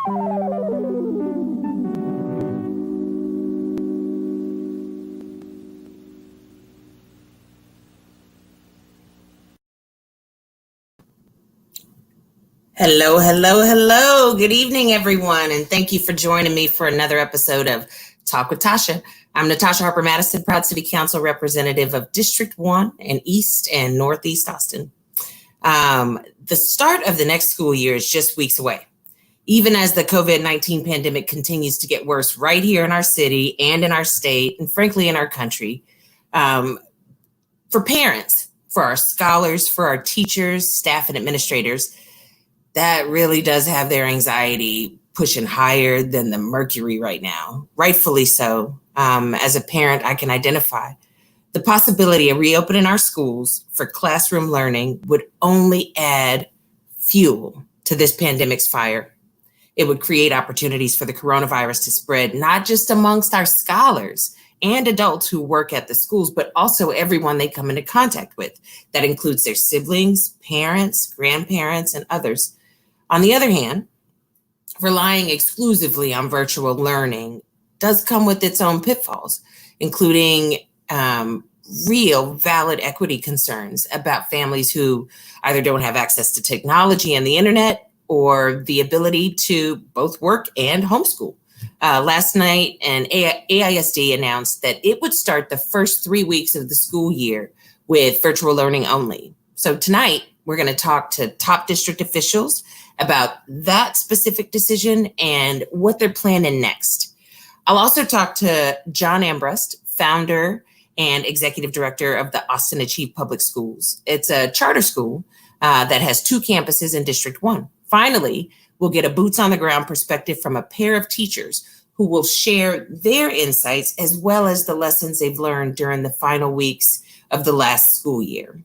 Hello, hello, hello. Good evening, everyone, and thank you for joining me for another episode of Talk with Tasha. I'm Natasha Harper-Madison, proud City Council representative of District 1 in East and Northeast Austin. The start of the next school year is just weeks away. Even as the COVID-19 pandemic continues to get worse right here in our city and in our state, and frankly in our country, for parents, for our scholars, for our teachers, staff, and administrators, that really does have their anxiety pushing higher than the mercury right now, rightfully so. As a parent, I can identify the possibility of reopening our schools for classroom learning would only add fuel to this pandemic's fire. It would create opportunities for the coronavirus to spread, not just amongst our scholars and adults who work at the schools, but also everyone they come into contact with. That includes their siblings, parents, grandparents, and others. On the other hand, relying exclusively on virtual learning does come with its own pitfalls, including real valid equity concerns about families who either don't have access to technology and the internet or the ability to both work and homeschool. Last night, AISD announced that it would start the first 3 weeks of the school year with virtual learning only. So tonight, we're going to talk to top district officials about that specific decision and what they're planning next. I'll also talk to John Ambrust, founder and executive director of the Austin Achieve Public Schools. It's a charter school that has 2 campuses in District 1. Finally, we'll get a boots on the ground perspective from a pair of teachers who will share their insights as well as the lessons they've learned during the final weeks of the last school year.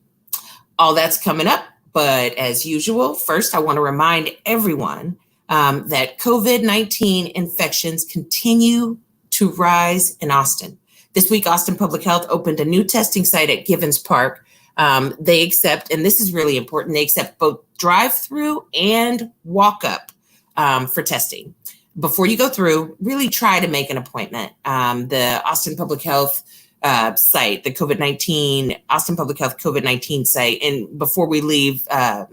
All that's coming up. But as usual, first, I want to remind everyone that COVID-19 infections continue to rise in Austin. This week, Austin Public Health opened a new testing site at Givens Park. They accept, and this is really important, they accept both drive-through and walk-up for testing. Before you go through, really try to make an appointment. The Austin Public Health site, the Austin Public Health COVID-19 site. And before we leave for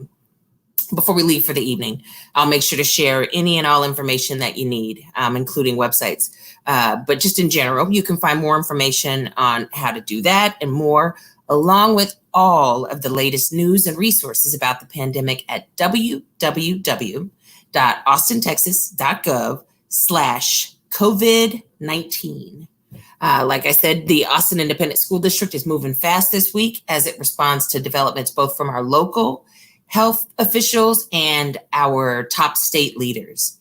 the evening, I'll make sure to share any and all information that you need, including websites. But just in general, you can find more information on how to do that and more, along with all of the latest news and resources about the pandemic at www.austintexas.gov/COVID-19. Like I said, the Austin Independent School District is moving fast this week as it responds to developments both from our local health officials and our top state leaders.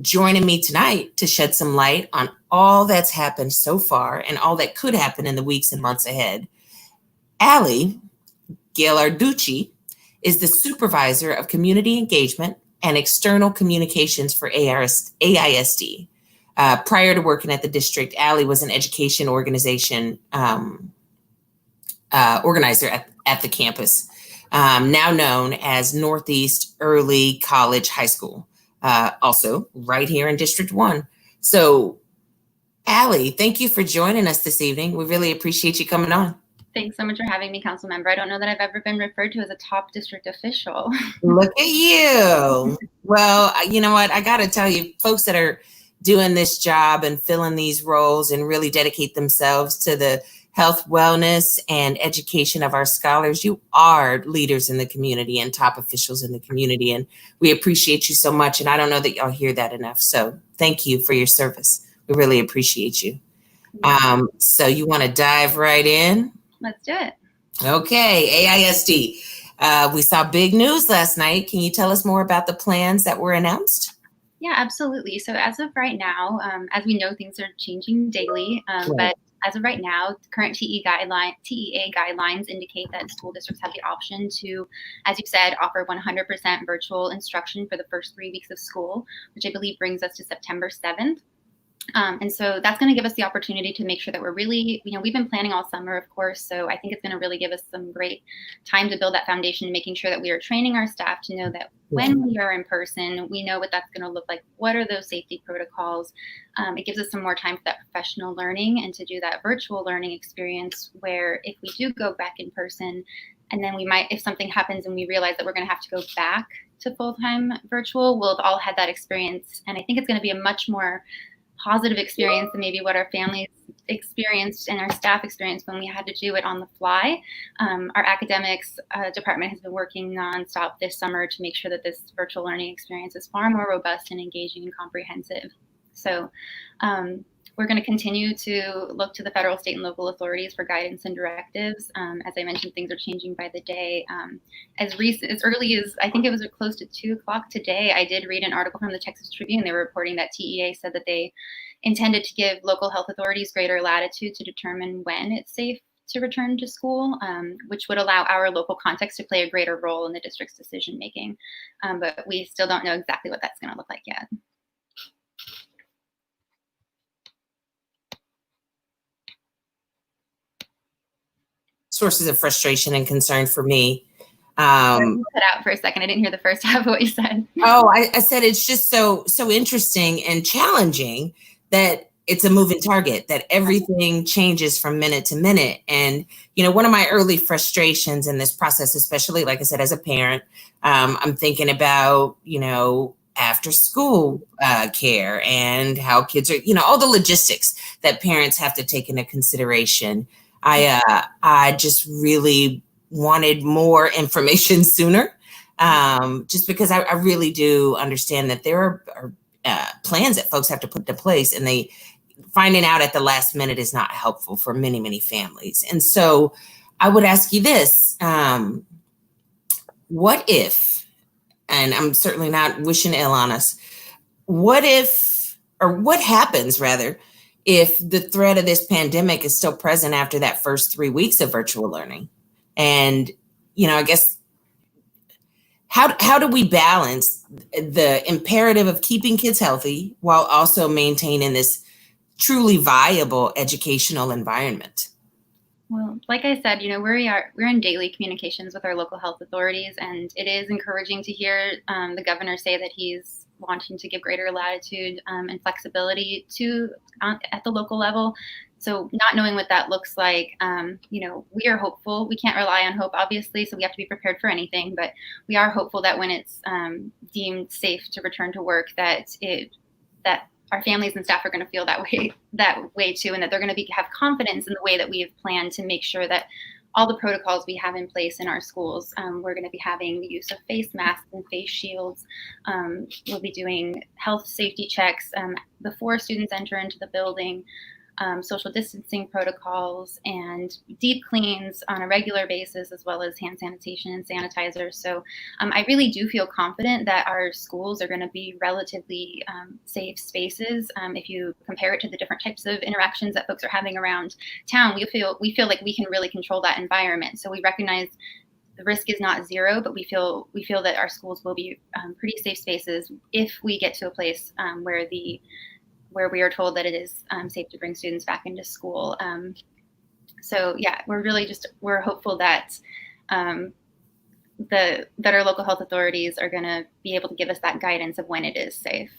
Joining me tonight to shed some light on all that's happened so far and all that could happen in the weeks and months ahead, Ali Ghilarducci is the supervisor of community engagement and external communications for AISD. Prior to working at the district, Ali was an education organization organizer at the campus, now known as Northeast Early College High School, also right here in District 1. So, Ali, thank you for joining us this evening. We really appreciate you coming on. Thanks so much for having me, council member. I don't know that I've ever been referred to as a top district official. Look at you. Well, you know what? I got to tell you, folks that are doing this job and filling these roles and really dedicate themselves to the health, wellness, and education of our scholars, you are leaders in the community and top officials in the community. And we appreciate you so much. And I don't know that y'all hear that enough. So thank you for your service. We really appreciate you. So you want to dive right in? Let's do it. Okay, AISD. We saw big news last night. Can you tell us more about the plans that were announced? Yeah, absolutely. So as of right now, as we know, things are changing daily, Right. but as of right now, current TEA guidelines indicate that school districts have the option to, as you said, offer 100% virtual instruction for the first 3 weeks of school, which I believe brings us to September 7th. And so that's going to give us the opportunity to make sure that we're really, we've been planning all summer, of course. So I think it's going to really give us some great time to build that foundation, making sure that we are training our staff to know that when we are in person, we know what that's going to look like. What are those safety protocols? It gives us some more time for that professional learning and to do that virtual learning experience where if we do go back in person, and then we might, if something happens and we realize that we're going to have to go back to full-time virtual, we'll have all had that experience. And I think it's going to be a much more positive experience than maybe what our families experienced and our staff experienced when we had to do it on the fly. Our academics department has been working nonstop this summer to make sure that this virtual learning experience is far more robust and engaging and comprehensive. So we're going to continue to look to the federal, state, and local authorities for guidance and directives. As I mentioned, things are changing by the day. As early as, I think it was close to 2 o'clock today, I did read an article from the Texas Tribune. They were reporting that TEA said that they intended to give local health authorities greater latitude to determine when it's safe to return to school, which would allow our local context to play a greater role in the district's decision making. But we still don't know exactly what that's going to look like yet. Sources of frustration and concern for me. Cut out for a second. I didn't hear the first half of what you said. Oh, I said it's just so interesting and challenging that it's a moving target, that everything changes from minute to minute. And, one of my early frustrations in this process, especially, like I said, as a parent, I'm thinking about, after school care and how kids are, all the logistics that parents have to take into consideration. I just really wanted more information sooner, just because I really do understand that there are plans that folks have to put into place, and finding out at the last minute is not helpful for many, many families. And so I would ask you this, what if, and I'm certainly not wishing ill on us, what happens rather, if the threat of this pandemic is still present after that first 3 weeks of virtual learning? And, I guess, how do we balance the imperative of keeping kids healthy while also maintaining this truly viable educational environment? Well, like I said, we're in daily communications with our local health authorities, and it is encouraging to hear the governor say that he's wanting to give greater latitude and flexibility at the local level. So not knowing what that looks like, we are hopeful. We can't rely on hope, obviously, so we have to be prepared for anything. But we are hopeful that when it's deemed safe to return to work, that our families and staff are going to feel that way too, and that they're going to have confidence in the way that we have planned to make sure that all the protocols we have in place in our schools, we're going to be having the use of face masks and face shields. We'll be doing health safety checks before students enter into the building, social distancing protocols, and deep cleans on a regular basis, as well as hand sanitation and sanitizers. So I really do feel confident that our schools are going to be relatively safe spaces. If you compare it to the different types of interactions that folks are having around town, we feel like we can really control that environment. So we recognize the risk is not zero, but we feel that our schools will be pretty safe spaces if we get to a place where we are told that it is safe to bring students back into school. So yeah, we're hopeful that that our local health authorities are going to be able to give us that guidance of when it is safe.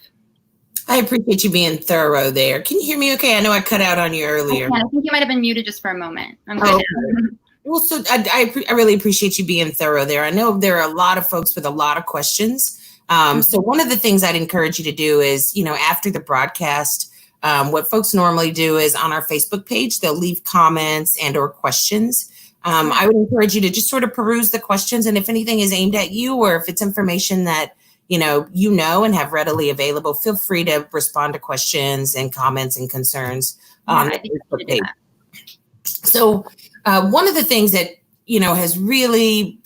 I appreciate you being thorough there. Can you hear me okay? I know I cut out on you earlier. I think you might have been muted just for a moment. I'm good. Okay. Well, so I really appreciate you being thorough there. I know there are a lot of folks with a lot of questions. So one of the things I'd encourage you to do is, after the broadcast, what folks normally do is on our Facebook page, they'll leave comments and or questions. I would encourage you to just sort of peruse the questions. And if anything is aimed at you, or if it's information that, you know and have readily available, feel free to respond to questions and comments and concerns on the Facebook page. So one of the things that, has really,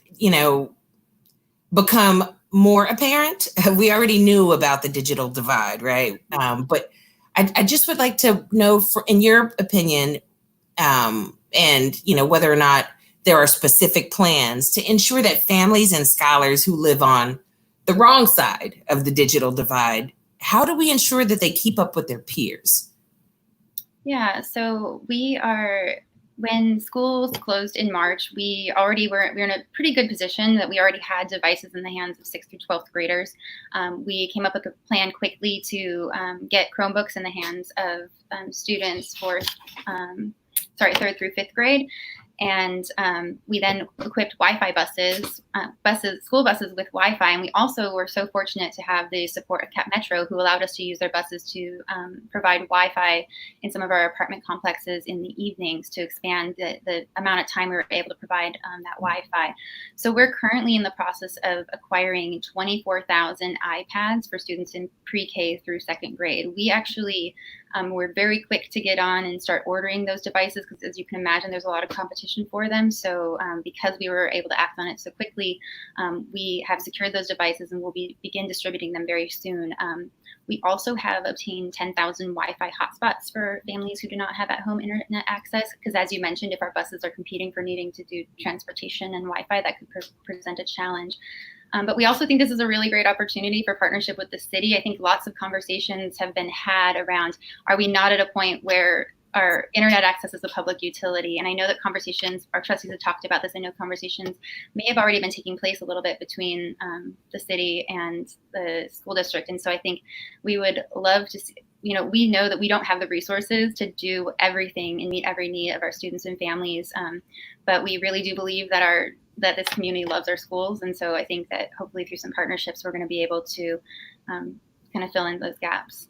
become more apparent, we already knew about the digital divide, right? But I just would like to know, in your opinion, and whether or not there are specific plans to ensure that families and scholars who live on the wrong side of the digital divide, how do we ensure that they keep up with their peers? Yeah, so when schools closed in March, we were in a pretty good position that we already had devices in the hands of 6th through 12th graders. We came up with a plan quickly to get Chromebooks in the hands of students for 3rd through 5th grade. And we then equipped Wi-Fi school buses with Wi-Fi. And we also were so fortunate to have the support of Cap Metro, who allowed us to use their buses to provide Wi-Fi in some of our apartment complexes in the evenings to expand the amount of time we were able to provide that Wi-Fi. So we're currently in the process of acquiring 24,000 iPads for students in pre-K through 2nd grade. We actually we're very quick to get on and start ordering those devices because, as you can imagine, there's a lot of competition for them. So because we were able to act on it so quickly, we have secured those devices and we'll begin distributing them very soon. We also have obtained 10,000 Wi-Fi hotspots for families who do not have at-home internet access, because as you mentioned, if our buses are competing for needing to do transportation and Wi-Fi, that could present a challenge. But we also think this is a really great opportunity for partnership with the city. I think lots of conversations have been had around, are we not at a point where our internet access is a public utility? And I know that our trustees have talked about this. I know conversations may have already been taking place a little bit between the city and the school district. And so I think we would love to see, we know that we don't have the resources to do everything and meet every need of our students and families. But we really do believe that this community loves our schools. And so I think that hopefully through some partnerships, we're going to be able to kind of fill in those gaps.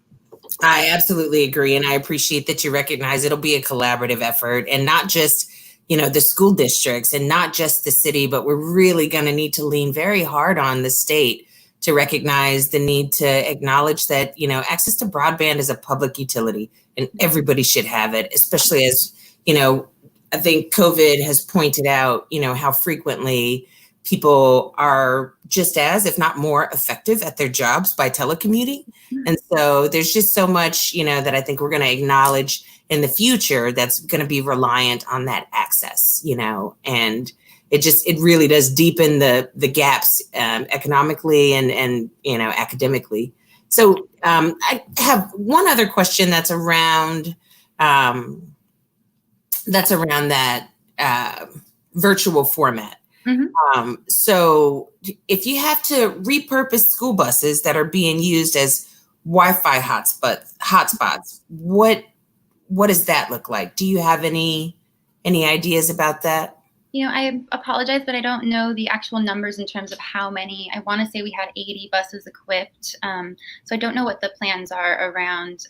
I absolutely agree. And I appreciate that you recognize it'll be a collaborative effort, and not just, the school districts and not just the city, but we're really going to need to lean very hard on the state to recognize the need to acknowledge that, access to broadband is a public utility and everybody should have it, especially as, I think COVID has pointed out, how frequently people are just as, if not more effective at their jobs by telecommuting. And so there's just so much, that I think we're going to acknowledge in the future that's going to be reliant on that access, and it really does deepen the gaps economically and academically. So I have one other question that's around that virtual format. Mm-hmm. So if you have to repurpose school buses that are being used as Wi-Fi hotspots, what does that look like? Do you have any ideas about that? I apologize, but I don't know the actual numbers in terms of how many. I want to say we had 80 buses equipped. So I don't know what the plans are around.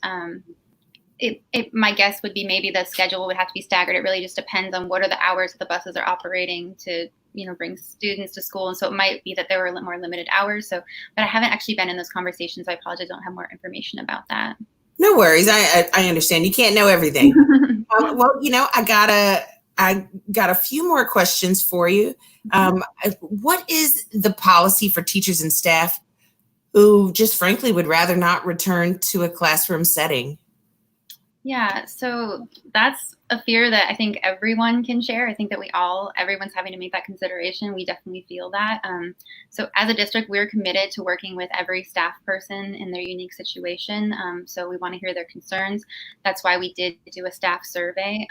My guess would be maybe the schedule would have to be staggered. It really just depends on what are the hours that the buses are operating to, bring students to school. And so it might be that there were more limited hours. So, but I haven't actually been in those conversations. So I apologize. I don't have more information about that. No worries. I understand. You can't know everything. Well, I got a few more questions for you. What is the policy for teachers and staff who just frankly would rather not return to a classroom setting? Yeah, so that's a fear that I think everyone can share. I think that everyone's having to make that consideration. We definitely feel that. So as a district, we're committed to working with every staff person in their unique situation. So we want to hear their concerns. That's why we did do a staff survey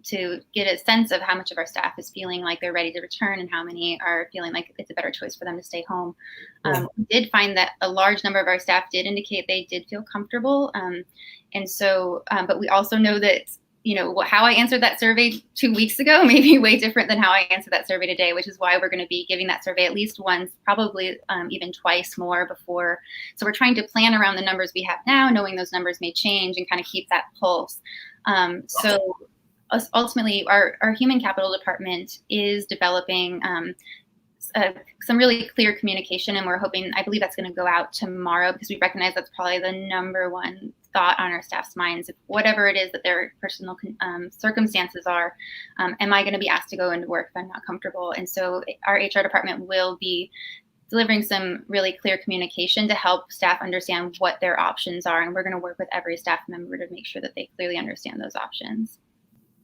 to get a sense of how much of our staff is feeling like they're ready to return and how many are feeling like it's a better choice for them to stay home. We did find that a large number of our staff did indicate they did feel comfortable. And so, but we also know that, how I answered that survey 2 weeks ago may be way different than how I answered that survey today, which is why we're going to be giving that survey at least once, probably even twice more before. So we're trying to plan around the numbers we have now, knowing those numbers may change and kind of keep that pulse. So ultimately, our human capital department is developing some really clear communication, and I believe that's going to go out tomorrow, because we recognize that's probably the number one thought on our staff's minds. If whatever it is that their personal circumstances are, am I going to be asked to go into work if I'm not comfortable? And so our HR department will be delivering some really clear communication to help staff understand what their options are, and we're going to work with every staff member to make sure that they clearly understand those options.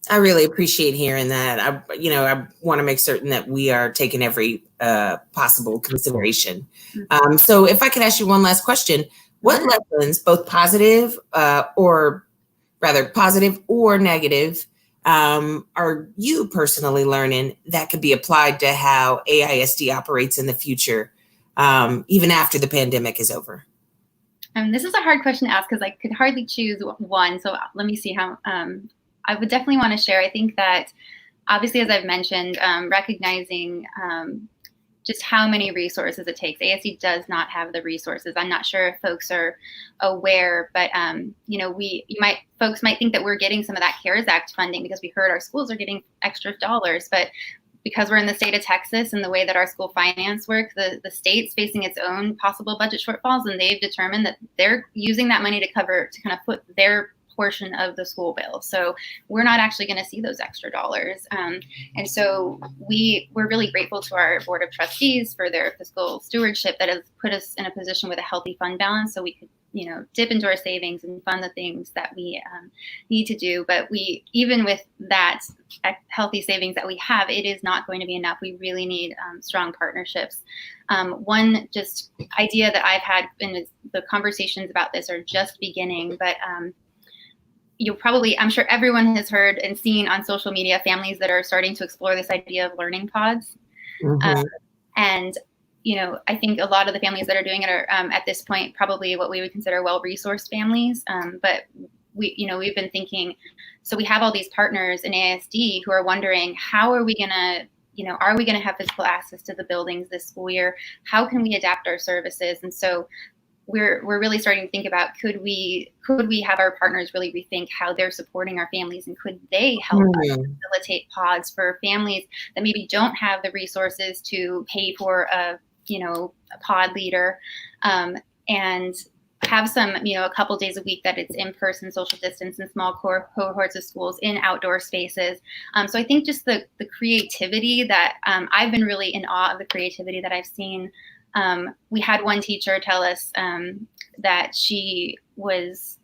I really appreciate hearing that. I want to make certain that we are taking every possible consideration. So if I could ask you one last question, what lessons, both positive or rather positive or negative, are you personally learning that could be applied to how AISD operates in the future, even after the pandemic is over? This is a hard question to ask because I could hardly choose one. So let me see how I would definitely want to share. I think that obviously, as I've mentioned, recognizing just how many resources it takes. ASD does not have the resources. I'm not sure if folks are aware, but folks might think that we're getting some of that CARES Act funding because we heard our schools are getting extra dollars, but because we're in the state of Texas and the way that our school finance works, the state's facing its own possible budget shortfalls, and they've determined that they're using that money to kind of foot their portion of the school bill. So we're not actually going to see those extra dollars. And so we're really grateful to our Board of Trustees for their fiscal stewardship that has put us in a position with a healthy fund balance so we could dip into our savings and fund the things that we need to do. But even with that healthy savings that we have, it is not going to be enough. We really need strong partnerships. One just idea that I've had in the conversations about this are just beginning, but I'm sure everyone has heard and seen on social media families that are starting to explore this idea of learning pods. Mm-hmm. And I think a lot of the families that are doing it are at this point probably what we would consider well-resourced families. But we've been thinking, so we have all these partners in ASD who are wondering, how are we going to, are we going to have physical access to the buildings this school year? How can we adapt our services? And so we're really starting to think about, could we have our partners really rethink how they're supporting our families, and could they help us facilitate pods for families that maybe don't have the resources to pay for a pod leader, and have some, a couple days a week that it's in-person, social distance, and small cohorts of schools in outdoor spaces. So I think just the creativity that I've been really in awe of the creativity that I've seen. We had one teacher tell us that she was,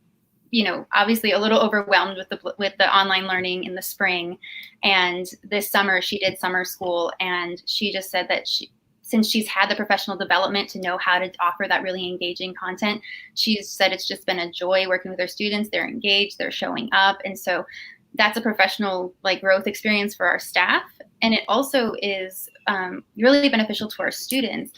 obviously a little overwhelmed with the online learning in the spring, and this summer she did summer school, and she just said that since she's had the professional development to know how to offer that really engaging content, she's said it's just been a joy working with her students. They're engaged, they're showing up, and so that's a professional growth experience for our staff, and it also is really beneficial to our students.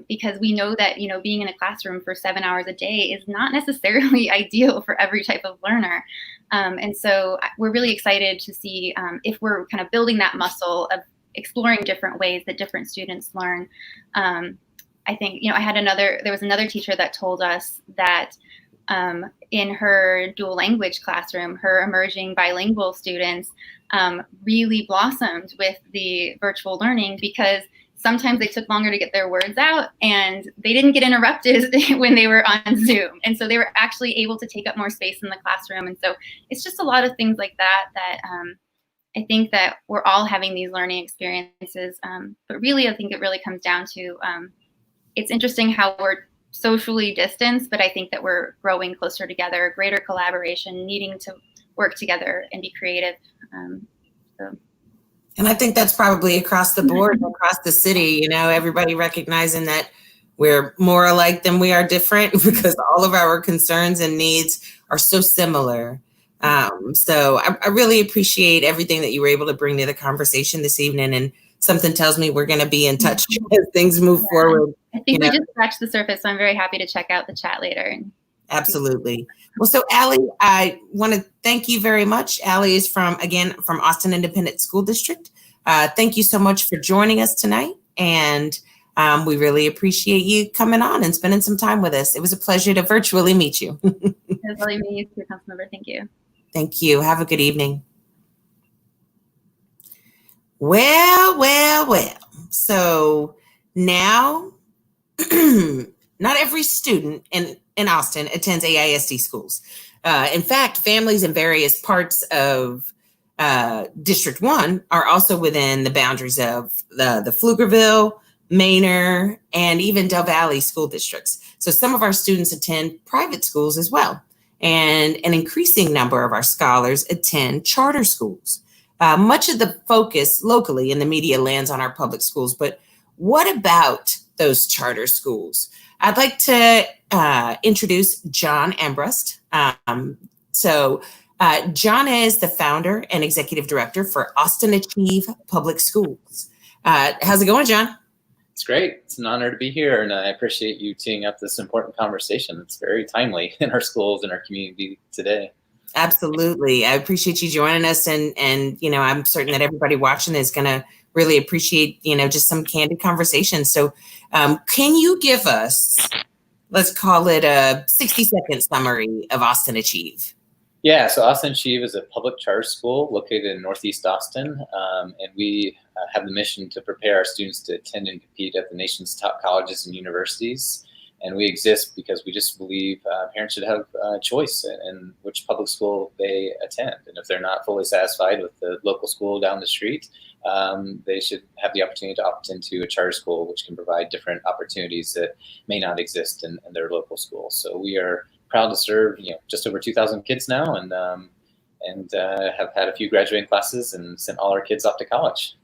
Because we know that, being in a classroom for 7 hours a day is not necessarily ideal for every type of learner. And so we're really excited to see if we're kind of building that muscle of exploring different ways that different students learn. I think, there was another teacher that told us that in her dual language classroom, her emerging bilingual students really blossomed with the virtual learning because sometimes they took longer to get their words out, and they didn't get interrupted when they were on Zoom. And so they were actually able to take up more space in the classroom. And so it's just a lot of things like that I think that we're all having these learning experiences. But really, I think it really comes down to, it's interesting how we're socially distanced, but I think that we're growing closer together, greater collaboration, needing to work together and be creative. And I think that's probably across the board, across the city, everybody recognizing that we're more alike than we are different because all of our concerns and needs are so similar. So I really appreciate everything that you were able to bring to the conversation this evening, and something tells me we're going to be in touch as things move forward. I think we just scratched the surface, so I'm very happy to check out the chat later. Absolutely. Well, so Allie, I want to thank you very much. Allie is from Austin Independent School District. Thank you so much for joining us tonight. And we really appreciate you coming on and spending some time with us. It was a pleasure to virtually meet you. It was really me, too, Councilmember. Thank you. Thank you. Have a good evening. Well. So now, not every student in Austin attends AISD schools. In fact, families in various parts of District 1 are also within the boundaries of the Pflugerville, Manor, and even Del Valley school districts. So some of our students attend private schools as well. And an increasing number of our scholars attend charter schools. Much of the focus locally in the media lands on our public schools, but what about those charter schools? I'd like to introduce John Ambrust. So John is the founder and executive director for Austin Achieve Public Schools. How's it going, John? It's great. It's an honor to be here, and I appreciate you teeing up this important conversation. It's very timely in our schools and our community today. Absolutely. I appreciate you joining us, and I'm certain that everybody watching is going to really appreciate, just some candid conversation. So can you give us, let's call it a 60-second summary of Austin Achieve? Yeah, so Austin Achieve is a public charter school located in Northeast Austin, and we have the mission to prepare our students to attend and compete at the nation's top colleges and universities. And we exist because we just believe parents should have a choice in which public school they attend. And if they're not fully satisfied with the local school down the street, they should have the opportunity to opt into a charter school, which can provide different opportunities that may not exist in their local school. So we are proud to serve, just over 2,000 kids now, and have had a few graduating classes and sent all our kids off to college.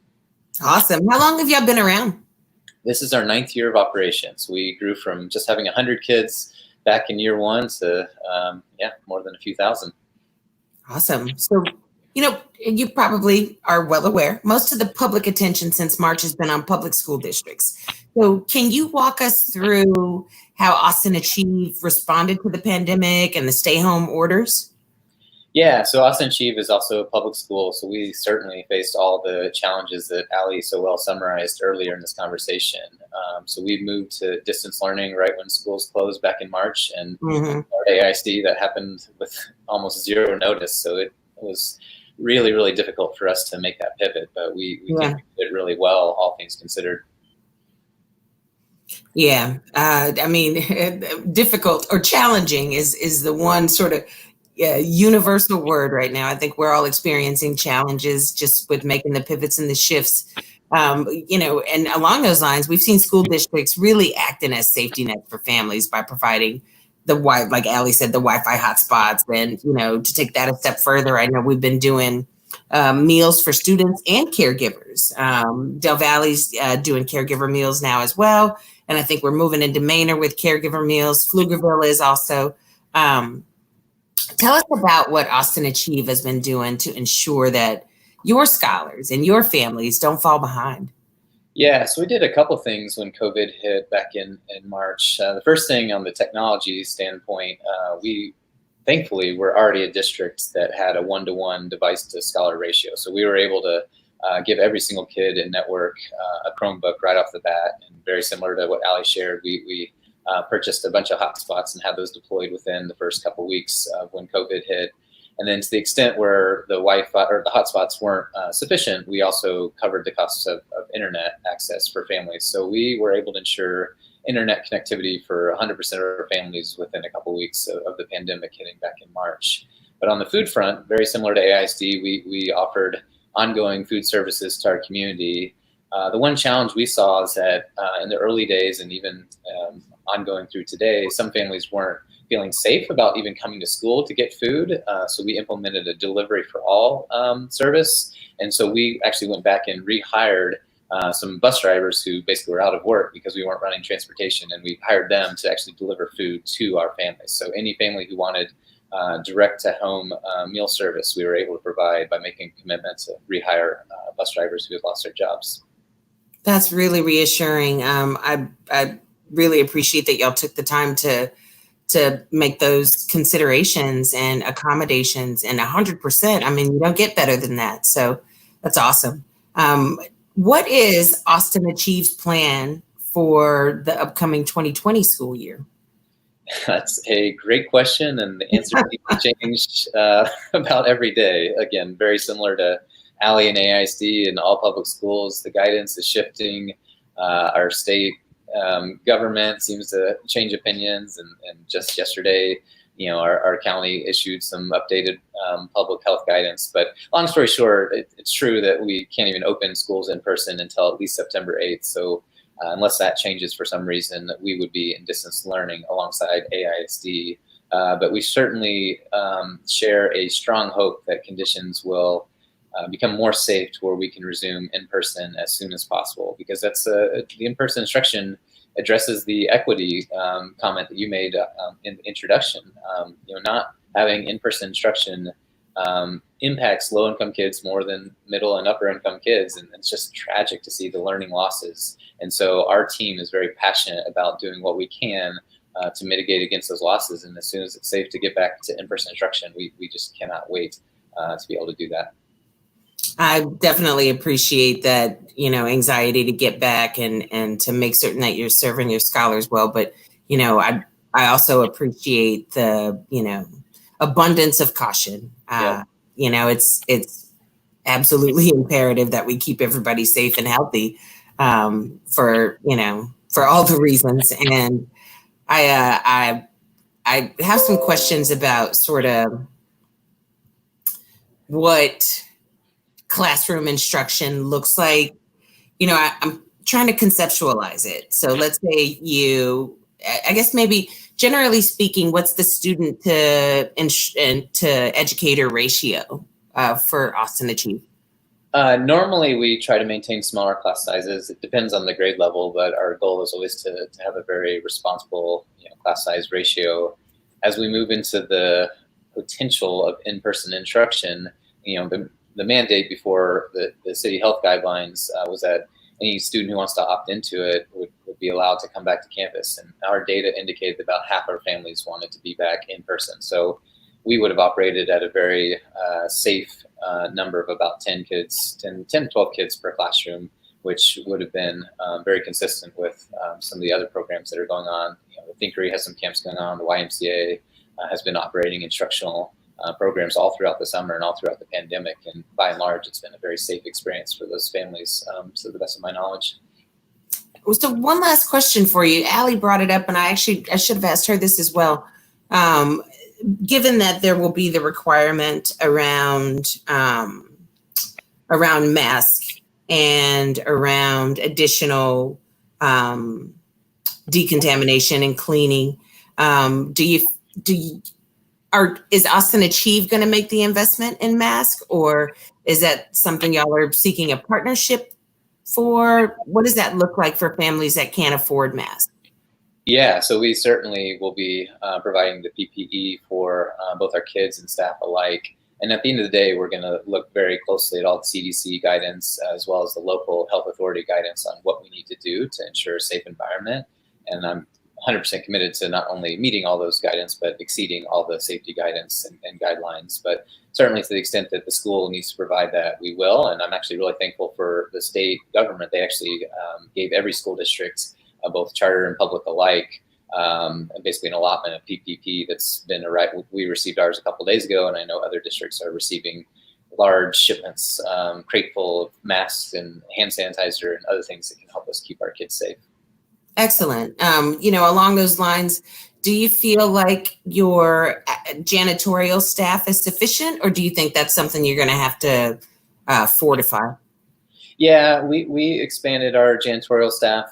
Awesome. How long have y'all been around? This is our 9th year of operations. We grew from just having 100 kids back in year 1 to, more than a few thousand. Awesome. So, you probably are well aware, most of the public attention since March has been on public school districts. So can you walk us through how Austin Achieve responded to the pandemic and the stay-home orders? Yeah, so Austin Achieve is also a public school, so we certainly faced all the challenges that Ali so well summarized earlier in this conversation. So we moved to distance learning right when schools closed back in March, and our AISD that happened with almost zero notice. So it was really, really difficult for us to make that pivot, but we did it really well, all things considered. Yeah, difficult or challenging is the one sort of universal word right now. I think we're all experiencing challenges just with making the pivots and the shifts. And along those lines, we've seen school districts really acting as safety nets for families by providing like Ali said, the Wi-Fi hotspots. And, to take that a step further, I know we've been doing meals for students and caregivers. Del Valley's doing caregiver meals now as well. And I think we're moving into Manor with caregiver meals. Pflugerville is also. Tell us about what Austin Achieve has been doing to ensure that your scholars and your families don't fall behind. Yeah, so we did a couple things when COVID hit back in March. The first thing on the technology standpoint, we thankfully were already a district that had a 1-to-1 device to scholar ratio. So we were able to give every single kid in network a Chromebook right off the bat. And very similar to what Ali shared, we purchased a bunch of hotspots and had those deployed within the first couple weeks of when COVID hit. And then to the extent where the Wi-Fi or the hotspots weren't sufficient, we also covered the costs of internet access for families. So we were able to ensure internet connectivity for 100% of our families within a couple weeks of the pandemic hitting back in March. But on the food front, very similar to AISD, we offered ongoing food services to our community. The one challenge we saw is that in the early days and even ongoing through today, some families weren't feeling safe about even coming to school to get food. So we implemented a delivery for all service. And so we actually went back and rehired some bus drivers who basically were out of work because we weren't running transportation, and we hired them to actually deliver food to our families. So any family who wanted direct to home meal service, we were able to provide by making a commitment to rehire bus drivers who had lost their jobs. That's really reassuring. I really appreciate that y'all took the time to make those considerations and accommodations, and 100%. I mean, you don't get better than that. So that's awesome. What is Austin Achieve's plan for the upcoming 2020 school year? That's a great question, and the answer changed about every day. Again, very similar to Ali and AISD and all public schools, the guidance is shifting. Our state government seems to change opinions, and just yesterday, our county issued some updated public health guidance. But long story short, it's true that we can't even open schools in person until at least September 8th. So unless that changes for some reason, we would be in distance learning alongside AISD. But we certainly share a strong hope that conditions will become more safe to where we can resume in person as soon as possible, because that's the in-person instruction addresses the equity comment that you made in the introduction. Not having in-person instruction impacts low-income kids more than middle and upper-income kids, and it's just tragic to see the learning losses. And so our team is very passionate about doing what we can to mitigate against those losses. And as soon as it's safe to get back to in-person instruction, we just cannot wait to be able to do that. I definitely appreciate that, anxiety to get back and to make certain that you're serving your scholars well. But, I also appreciate the, abundance of caution. Yeah. It's absolutely imperative that we keep everybody safe and healthy for all the reasons. And I have some questions about sort of what classroom instruction looks like. I'm trying to conceptualize it. So let's say I guess maybe generally speaking, what's the student to educator ratio for Austin Achieve? Normally, we try to maintain smaller class sizes. It depends on the grade level, but our goal is always to have a very responsible class size ratio. As we move into the potential of in-person instruction, the mandate before the city health guidelines was that any student who wants to opt into it would be allowed to come back to campus. And our data indicated that about half our families wanted to be back in person. So we would have operated at a very safe number of about 10 to 12 kids per classroom, which would have been very consistent with some of the other programs that are going on. The Thinkery has some camps going on. The YMCA has been operating instructional programs all throughout the summer and all throughout the pandemic. And by and large, it's been a very safe experience for those families, to the best of my knowledge. So one last question for you. Allie brought it up, and I should have asked her this as well. Given that there will be the requirement around mask and around additional decontamination and cleaning, is Austin Achieve going to make the investment in masks, or is that something y'all are seeking a partnership for? What does that look like for families that can't afford masks? Yeah, so we certainly will be providing the PPE for both our kids and staff alike. And at the end of the day, we're going to look very closely at all the CDC guidance as well as the local health authority guidance on what we need to do to ensure a safe environment. And I'm 100% committed to not only meeting all those guidance, but exceeding all the safety guidance and guidelines. But certainly to the extent that the school needs to provide that, we will. And I'm actually really thankful for the state government. They actually gave every school district, both charter and public alike, basically an allotment of PPP that's been we received ours a couple of days ago, and I know other districts are receiving large shipments, crate full of masks and hand sanitizer and other things that can help us keep our kids safe. Excellent. Along those lines, do you feel like your janitorial staff is sufficient, or do you think that's something you're going to have to fortify? Yeah, we expanded our janitorial staff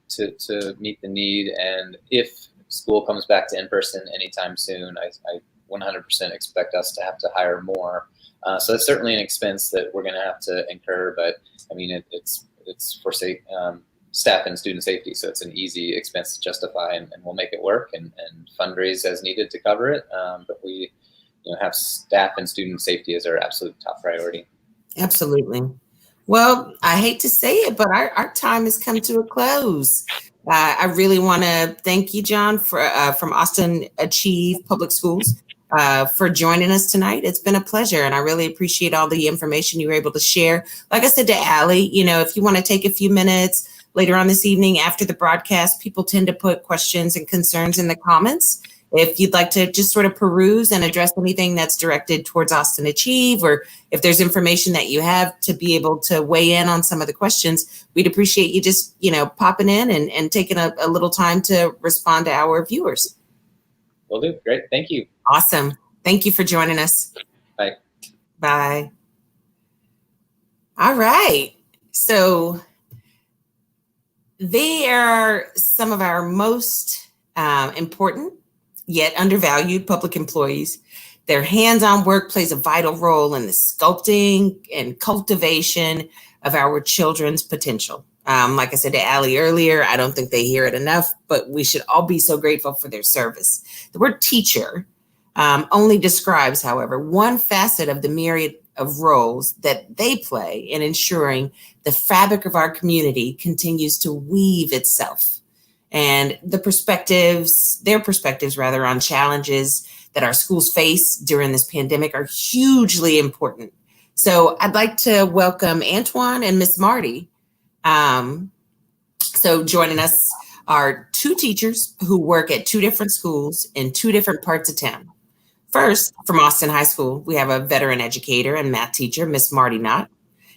to meet the need, and if school comes back to in-person anytime soon, I 100% expect us to have to hire more. So that's certainly an expense that we're going to have to incur, but I mean it's for staff and student safety, so it's an easy expense to justify, and we'll make it work and fundraise as needed to cover it. But we have staff and student safety as our absolute top priority. Absolutely. Well, I hate to say it, but our time has come to a close. I really want to thank you, John, from Austin Achieve Public Schools, for joining us tonight. It's been a pleasure, and I really appreciate all the information you were able to share. Like I said to Allie, if you want to take a few minutes later on this evening after the broadcast, people tend to put questions and concerns in the comments. If you'd like to just sort of peruse and address anything that's directed towards Austin Achieve, or if there's information that you have to be able to weigh in on some of the questions, we'd appreciate you just, popping in and taking a little time to respond to our viewers. Will do. Great. Thank you. Awesome. Thank you for joining us. Bye. Bye. All right. So they are some of our most important yet undervalued public employees. Their hands-on work plays a vital role in the sculpting and cultivation of our children's potential. Like I said to Allie earlier, I don't think they hear it enough, but we should all be so grateful for their service. The word teacher only describes, however, one facet of the myriad of roles that they play in ensuring the fabric of our community continues to weave itself. And their perspectives on challenges that our schools face during this pandemic are hugely important. So I'd like to welcome Antoine and Miss Marty. So joining us are two teachers who work at two different schools in two different parts of town. First, from Austin High School, we have a veteran educator and math teacher, Miss Marty Knott.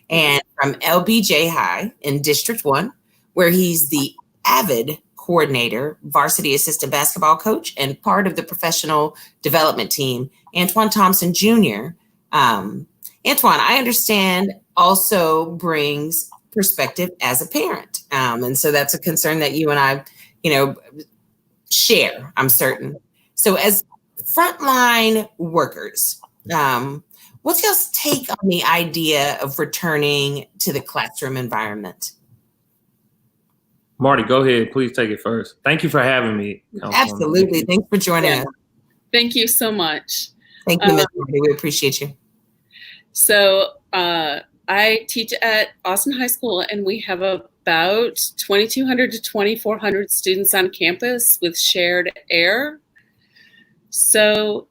And from LBJ High in District 1, where he's the avid coordinator, varsity assistant basketball coach, and part of the professional development team, Antoine Thompson Jr. Antoine, I understand, also brings perspective as a parent. And so that's a concern that you and I, share, I'm certain. So as frontline workers, what's y'all's take on the idea of returning to the classroom environment? Marty, go ahead. Please take it first. Thank you for having me. Absolutely. Thanks for joining us. Thank you so much. Thank you, Ms. Marty. We appreciate you. So I teach at Austin High School, and we have about 2,200 to 2,400 students on campus with shared air. So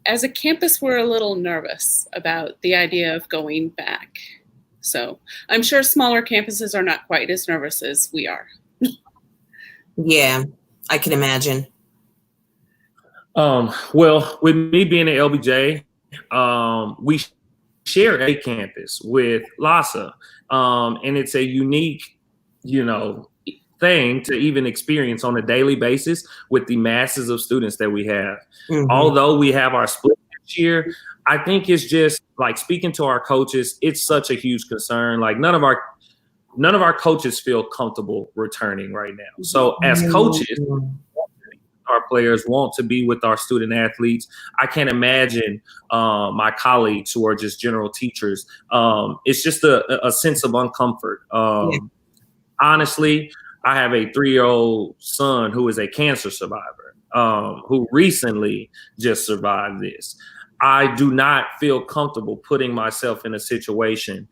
as a campus, we're a little nervous about the idea of going back. So I'm sure smaller campuses are not quite as nervous as we are. Yeah, I can imagine. Well, with me being at LBJ, we share a campus with LASA, and it's a unique, thing to even experience on a daily basis with the masses of students that we have. Mm-hmm. Although we have our split this year, I think it's just like speaking to our coaches, it's such a huge concern. Like none of our coaches feel comfortable returning right now. So as coaches, our players want to be with our student athletes. I can't imagine my colleagues who are just general teachers. It's just a sense of uncomfort. Honestly, I have a 3-year-old son who is a cancer survivor, who recently just survived this. I do not feel comfortable putting myself in a situation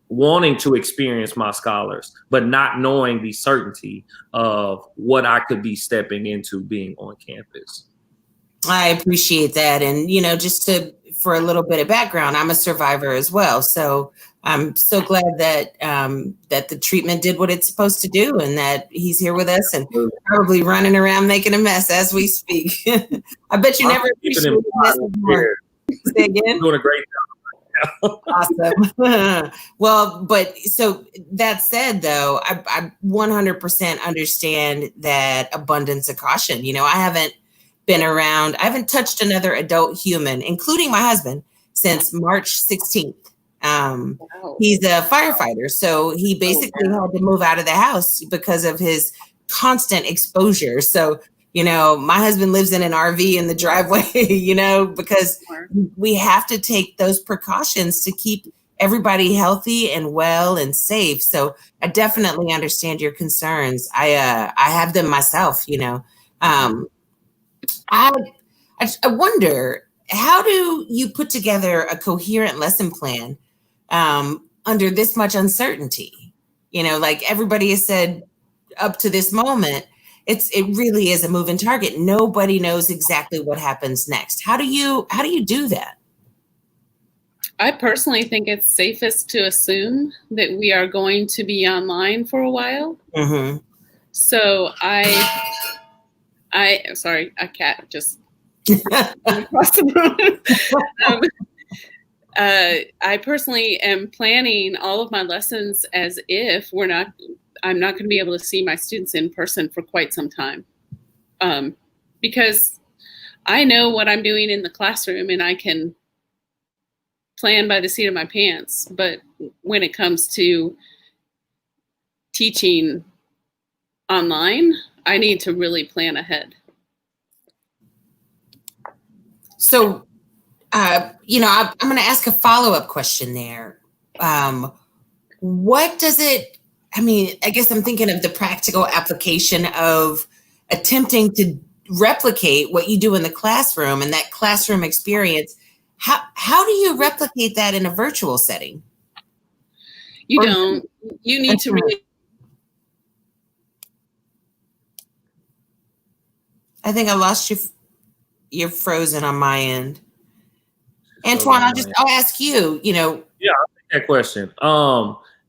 wanting to experience my scholars, but not knowing the certainty of what I could be stepping into being on campus. I appreciate that. And, just for a little bit of background, I'm a survivor as well. So I'm so glad that that the treatment did what it's supposed to do and that he's here with us and probably running around making a mess as we speak. I bet you never appreciated this more. Say again? Doing a great job. Awesome. Well, but so that said, though, I 100% understand that abundance of caution. I haven't touched another adult human, including my husband, since March 16th. Wow. He's a firefighter, so he basically had to move out of the house because of his constant exposure. So, my husband lives in an RV in the driveway, because we have to take those precautions to keep everybody healthy and well and safe. So I definitely understand your concerns. I have them myself, I wonder, how do you put together a coherent lesson plan under this much uncertainty? Like everybody has said up to this moment, it really is a moving target. Nobody knows exactly what happens next. How do you do that? I personally think it's safest to assume that we are going to be online for a while. Mm-hmm. So sorry, a cat just across the room. I personally am planning all of my lessons as if I'm not going to be able to see my students in person for quite some time. Because I know what I'm doing in the classroom and I can plan by the seat of my pants. But when it comes to teaching online, I need to really plan ahead. So, I'm going to ask a follow-up question there. What does it, I guess I'm thinking of the practical application of attempting to replicate what you do in the classroom and that classroom experience, how do you replicate that in a virtual setting? You don't. You need to really. I think I lost you. You're frozen on my end. Antoine, I'll ask you, Yeah, I'll take that question.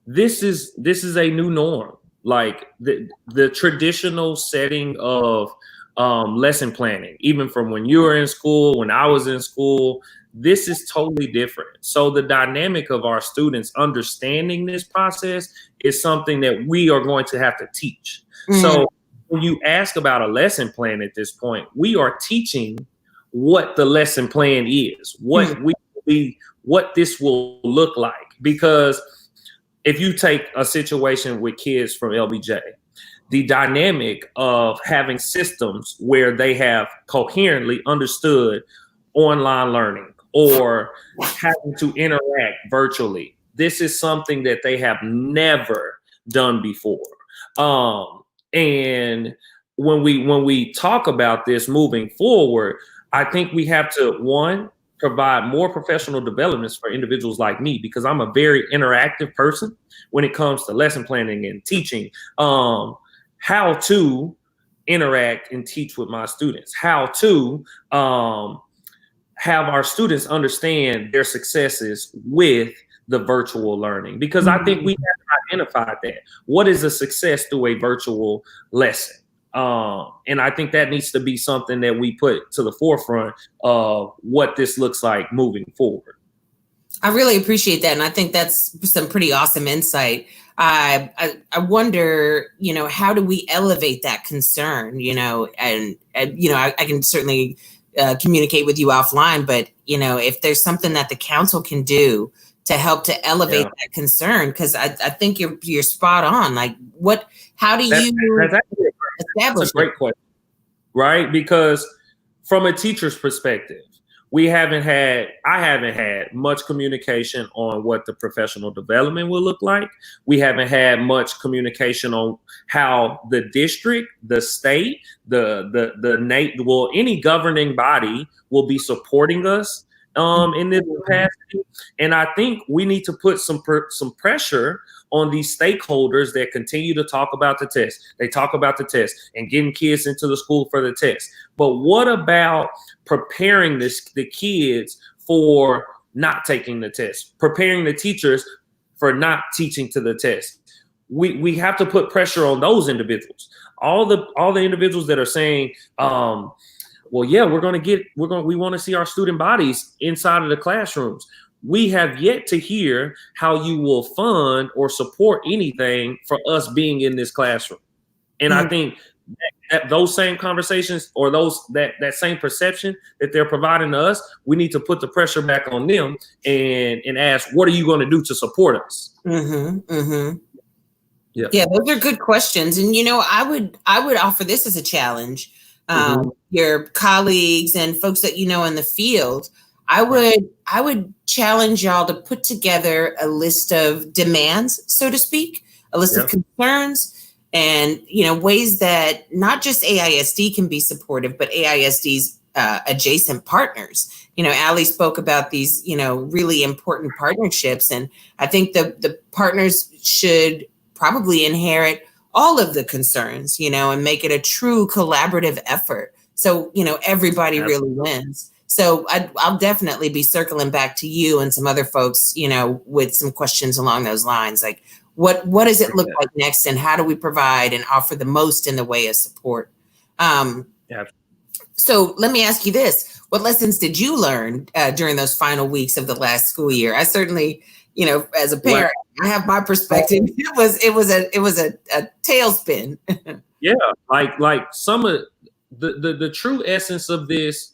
This is a new norm. Like the traditional setting of lesson planning, even from when you were in school, when I was in school, this is totally different. So the dynamic of our students understanding this process is something that we are going to have to teach. So when you ask about a lesson plan at this point, we are teaching what the lesson plan is, what this will look like. Because if you take a situation with kids from LBJ, the dynamic of having systems where they have coherently understood online learning or having to interact virtually, this is something that they have never done before. And when we talk about this moving forward, I think we have to, one, provide more professional developments for individuals like me, because I'm a very interactive person when it comes to lesson planning and teaching, how to interact and teach with my students, how to have our students understand their successes with the virtual learning, because I think we have identified that. What is a success through a virtual lesson? And I think that needs to be something that we put to the forefront of what this looks like moving forward. I really appreciate that. And I think that's some pretty awesome insight. I wonder, how do we elevate that concern, and I can certainly communicate with you offline, but, if there's something that the council can do to help to elevate that concern, because I think you're spot on. Like, how do you establish? That's a great question, right? Because from a teacher's perspective, I haven't had much communication on what the professional development will look like. We haven't had much communication on how the district, the state, any governing body will be supporting us in this capacity. And I think we need to put some pressure on these stakeholders that continue to talk about the test. They talk about the test and getting kids into the school for the test. But what about preparing the kids for not taking the test, preparing the teachers for not teaching to the test? We have to put pressure on those individuals. All the individuals that are saying, well, yeah, we want to see our student bodies inside of the classrooms. We have yet to hear how you will fund or support anything for us being in this classroom. And I think that those same conversations or that same perception that they're providing to us, we need to put the pressure back on them and ask, what are you going to do to support us? Yeah, those are good questions. And, I would offer this as a challenge. Your colleagues and folks that in the field, I would challenge y'all to put together a list of demands, so to speak, a list of concerns and, ways that not just AISD can be supportive, but AISD's adjacent partners. Allie spoke about these, really important partnerships. And I think the partners should probably inherit all of the concerns, and make it a true collaborative effort. So, everybody really wins. So I'll definitely be circling back to you and some other folks, with some questions along those lines. Like, what does it look like next, and how do we provide and offer the most in the way of support? So let me ask you this. What lessons did you learn during those final weeks of the last school year? I certainly, as a parent, I have my perspective. It was a tailspin. Yeah, like some of the true essence of this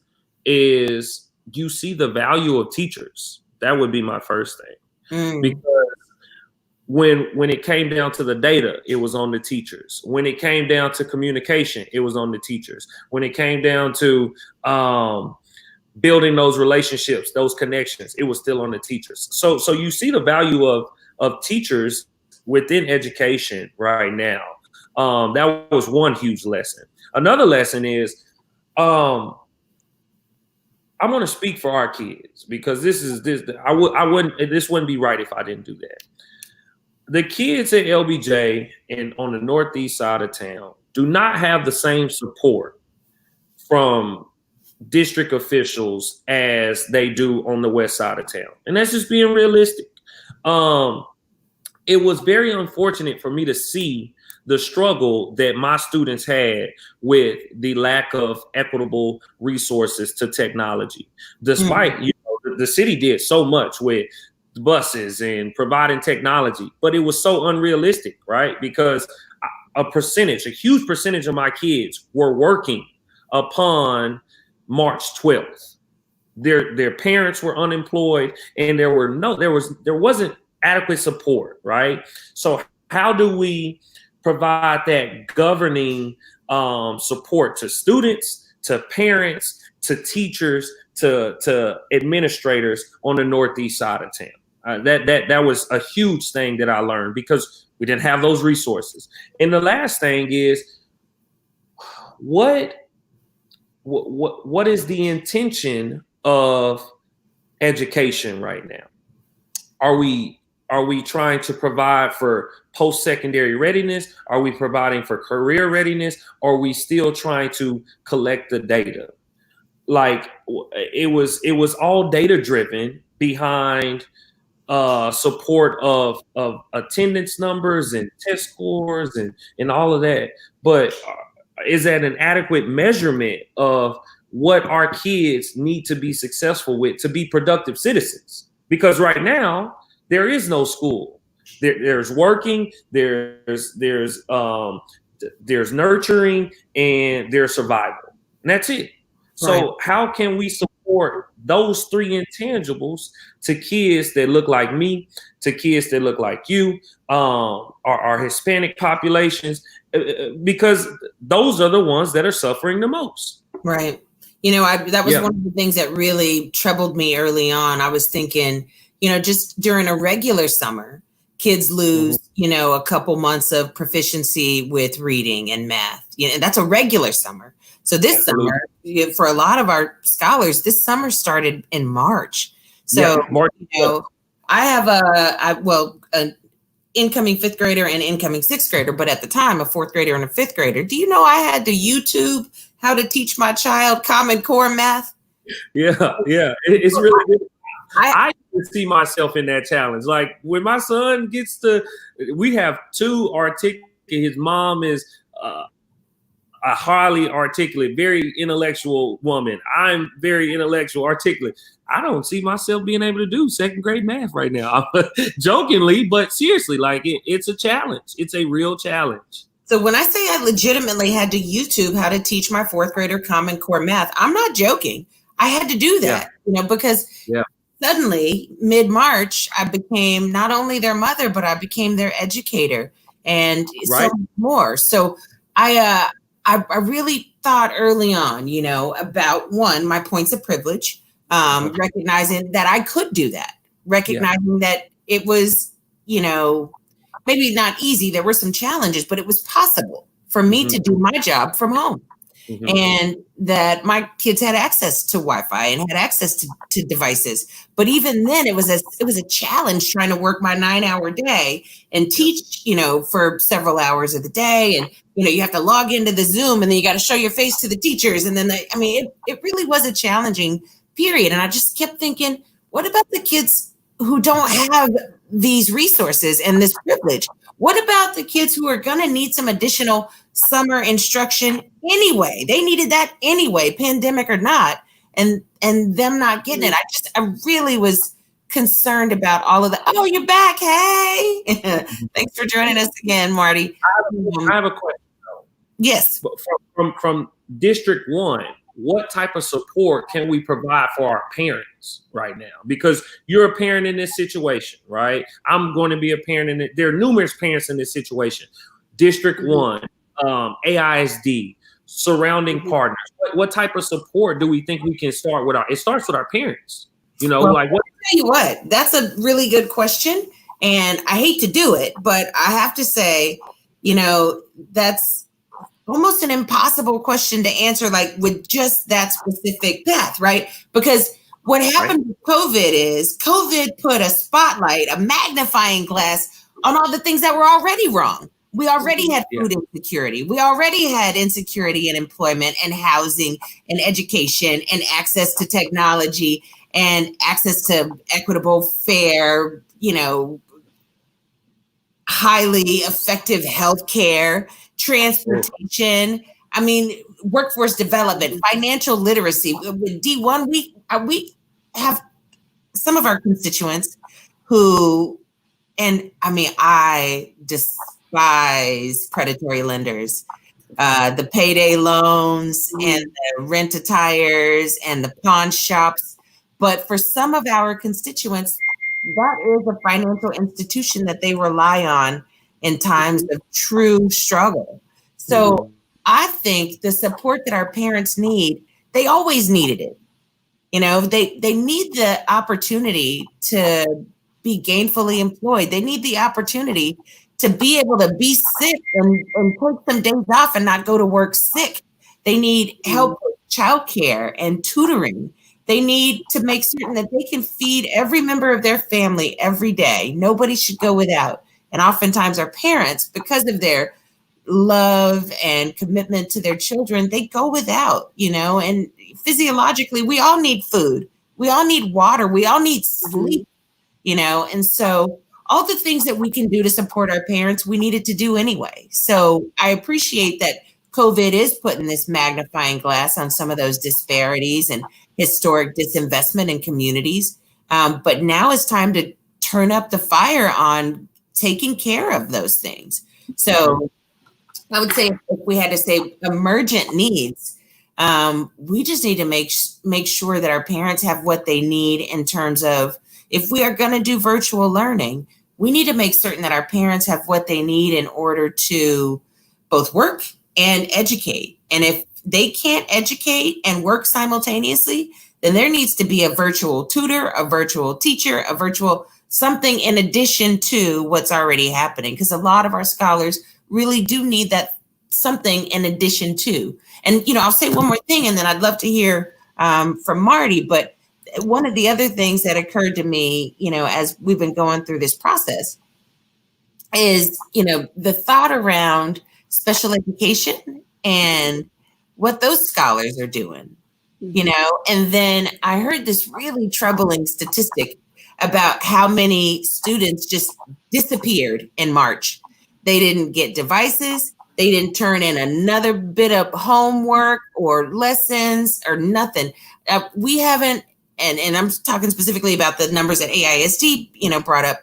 is you see the value of teachers. That would be my first thing. Because when it came down to the data, it was on the teachers. When it came down to communication, it was on the teachers. When it came down to building those relationships, those connections, it was still on the teachers. So you see the value of teachers within education right now. That was one huge lesson. Another lesson is I want to speak for our kids because this wouldn't be right if I didn't do that. The kids at LBJ and on the northeast side of town do not have the same support from district officials as they do on the west side of town. And that's just being realistic. It was very unfortunate for me to see the struggle that my students had with the lack of equitable resources to technology. Despite, the city did so much with buses and providing technology, but it was so unrealistic, right? Because a huge percentage of my kids were working upon March 12th. Their parents were unemployed and there wasn't adequate support, right? So how do we provide that governing support to students, to parents, to teachers, to administrators on the northeast side of town? That was a huge thing that I learned because we didn't have those resources. And the last thing is, what is the intention of education right now? Are we trying to provide for post-secondary readiness? Are we providing for career readiness? Or are we still trying to collect the data? Like it was all data driven behind support of attendance numbers and test scores and all of that. But is that an adequate measurement of what our kids need to be successful with to be productive citizens? Because right now there is no school. There's working, there's nurturing, and there's survival. And that's it. So how can we support those three intangibles to kids that look like me, to kids that look like you, our Hispanic populations, because those are the ones that are suffering the most. Right. That was one of the things that really troubled me early on. I was thinking, just during a regular summer, kids lose, a couple months of proficiency with reading and math. And that's a regular summer. So this summer, for a lot of our scholars, this summer started in March. So, I have an incoming fifth grader and incoming sixth grader, but at the time, a fourth grader and a fifth grader. Do you know I had to YouTube how to teach my child Common Core math? Yeah. It's really good. I can see myself in that challenge. Like when my son we have two articulate. His mom is a highly articulate, very intellectual woman. I'm very intellectual, articulate. I don't see myself being able to do second grade math right now. Jokingly, but seriously, like it's a challenge. It's a real challenge. So when I say I legitimately had to YouTube how to teach my fourth grader Common Core math, I'm not joking. I had to do that, because suddenly mid-March, I became not only their mother, but I became their educator and so much more. So I really thought early on, about my points of privilege, recognizing that I could do that, recognizing that it was, maybe not easy. There were some challenges, but it was possible for me to do my job from home. And that my kids had access to Wi-Fi and had access to devices. But even then it was a challenge trying to work my 9-hour day and teach, for several hours of the day. And, you have to log into the Zoom and then you got to show your face to the teachers. And then it really was a challenging period. And I just kept thinking, what about the kids who don't have these resources and this privilege? What about the kids who are going to need some additional summer instruction anyway? They needed that anyway, pandemic or not, and them not getting it. I really was concerned about all of that. Oh, you're back. Hey, thanks for joining us again, Marty. I have a question. Yes. From District 1, what type of support can we provide for our parents right now? Because you're a parent in this situation, right? I'm going to be a parent in it. There are numerous parents in this situation. District 1, AISD, surrounding partners. What type of support do we think we can start with? It starts with our parents. What? I'll tell you what, that's a really good question. And I hate to do it, but I have to say, that's almost an impossible question to answer, like with just that specific path, right? Because what happened with COVID is COVID put a spotlight, a magnifying glass on all the things that were already wrong. We already had food insecurity. We already had insecurity in employment and housing and education and access to technology and access to equitable, fair, highly effective healthcare, transportation. I mean, workforce development, financial literacy. With D1, we have some of our constituents who, and I mean, I despise predatory lenders, the payday loans and the rent-a-tires and the pawn shops. But for some of our constituents, that is a financial institution that they rely on in times of true struggle. So I think the support that our parents need, they always needed it. They need the opportunity to be gainfully employed. They need the opportunity to be able to be sick and take some days off and not go to work sick. They need help with childcare and tutoring. They need to make certain that they can feed every member of their family every day. Nobody should go without. And oftentimes our parents, because of their love and commitment to their children, they go without, and physiologically, we all need food. We all need water. We all need sleep, and so all the things that we can do to support our parents, we needed to do anyway. So I appreciate that COVID is putting this magnifying glass on some of those disparities and historic disinvestment in communities. But now it's time to turn up the fire on taking care of those things. So I would say if we had to say emergent needs, we just need to make sure that our parents have what they need in terms of, if we are going to do virtual learning, we need to make certain that our parents have what they need in order to both work and educate. And if they can't educate and work simultaneously, then there needs to be a virtual tutor, a virtual teacher, a virtual something in addition to what's already happening. Because a lot of our scholars really do need that something in addition to. And, I'll say one more thing, and then I'd love to hear from Marty. But one of the other things that occurred to me, as we've been going through this process is, the thought around special education and what those scholars are doing, and then I heard this really troubling statistic about how many students just disappeared in March. They didn't get devices. They didn't turn in another bit of homework or lessons or nothing. We haven't, and I'm talking specifically about the numbers that AISD, brought up.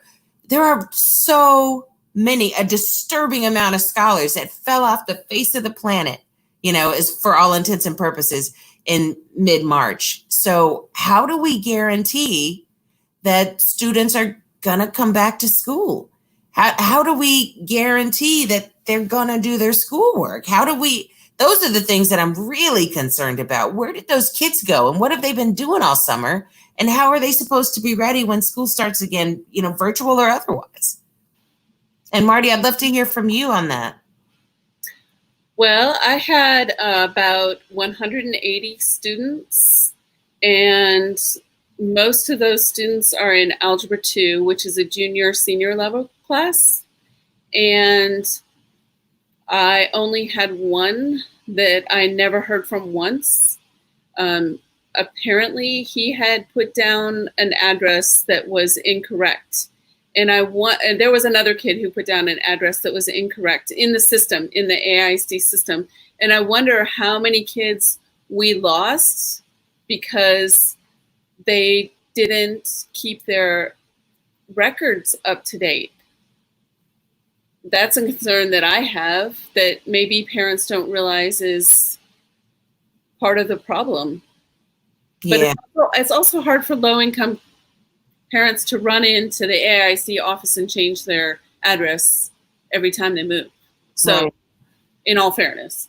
There are so many, a disturbing amount of scholars that fell off the face of the planet, is for all intents and purposes in mid-March. So how do we guarantee that students are going to come back to school? How do we guarantee that they're going to do their schoolwork? Those are the things that I'm really concerned about. Where did those kids go and what have they been doing all summer? And how are they supposed to be ready when school starts again, virtual or otherwise? And Marty, I'd love to hear from you on that. Well, I had about 180 students, and most of those students are in Algebra 2, which is a junior senior level class. And I only had one that I never heard from once. Apparently, he had put down an address that was incorrect. And there was another kid who put down an address that was incorrect in the system, in the AISD system. And I wonder how many kids we lost because they didn't keep their records up to date. That's a concern that I have that maybe parents don't realize is part of the problem. But it's also hard for low-income parents to run into the AIC office and change their address every time they move. So, in all fairness.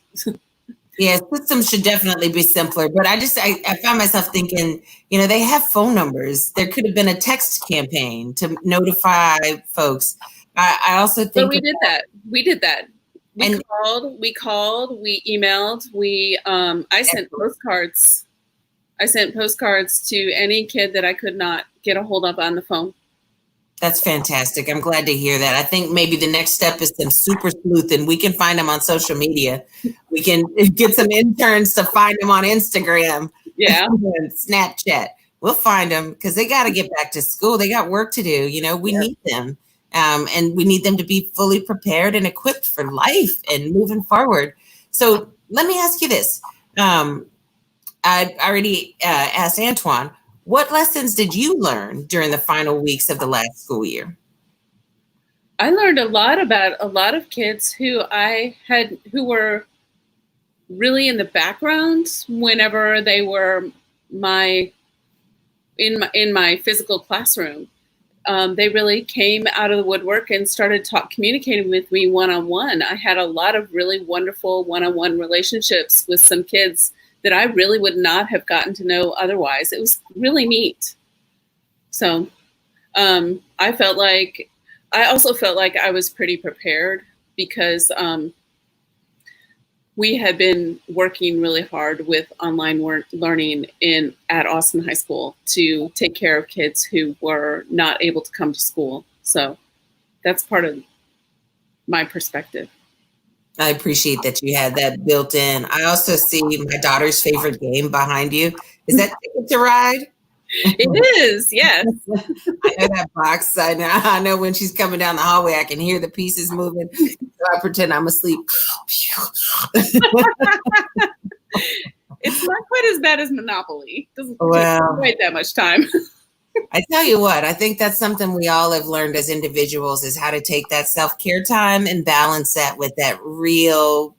Yeah, systems should definitely be simpler. But I found myself thinking, they have phone numbers. There could have been a text campaign to notify folks. I also think. But we did that. We called, we emailed, I sent postcards. I sent postcards to any kid that I could not get a hold of on the phone. That's fantastic. I'm glad to hear that. I think maybe the next step is some super sleuthing. We can find them on social media. We can get some interns to find them on Instagram. Yeah. And Snapchat. We'll find them because they got to get back to school. They got work to do. You know, we need them. And we need them to be fully prepared and equipped for life and moving forward. So let me ask you this. I already asked Antoine, what lessons did you learn during the final weeks of the last school year? I learned a lot about a lot of kids who were really in the background whenever they were in my physical classroom. They really came out of the woodwork and started communicating with me one-on-one. I had a lot of really wonderful one-on-one relationships with some kids that I really would not have gotten to know otherwise. It was really neat. So I also felt like I was pretty prepared because we had been working really hard with online learning at Austin High School to take care of kids who were not able to come to school. So that's part of my perspective. I appreciate that you had that built in. I also see my daughter's favorite game behind you. Is that Ticket to Ride? It is, yes. I know that box. I know when she's coming down the hallway, I can hear the pieces moving. So I pretend I'm asleep. It's not quite as bad as Monopoly. Doesn't take quite that much time. I tell you what, I think that's something we all have learned as individuals is how to take that self-care time and balance that with that real,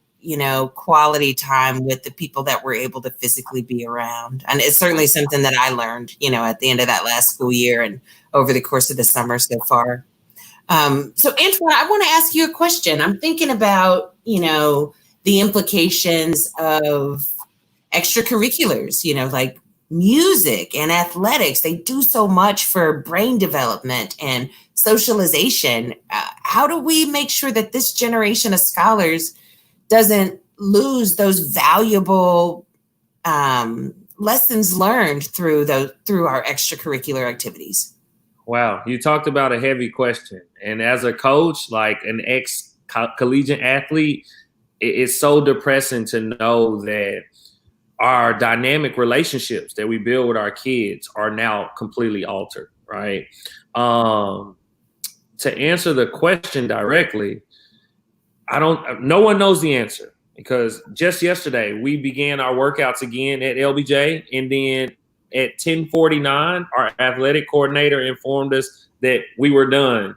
quality time with the people that we're able to physically be around. And it's certainly something that I learned, at the end of that last school year and over the course of the summer so far. So Antoine, I want to ask you a question. I'm thinking about, the implications of extracurriculars, like music and athletics. They do so much for brain development and socialization. How do we make sure that this generation of scholars doesn't lose those valuable lessons learned through our extracurricular activities? Wow, you talked about a heavy question. And as a coach, like an ex-collegiate athlete, it's so depressing to know that our dynamic relationships that we build with our kids are now completely altered, right? To answer the question directly, no one knows the answer because just yesterday we began our workouts again at LBJ, and then at 10:49, our athletic coordinator informed us that we were done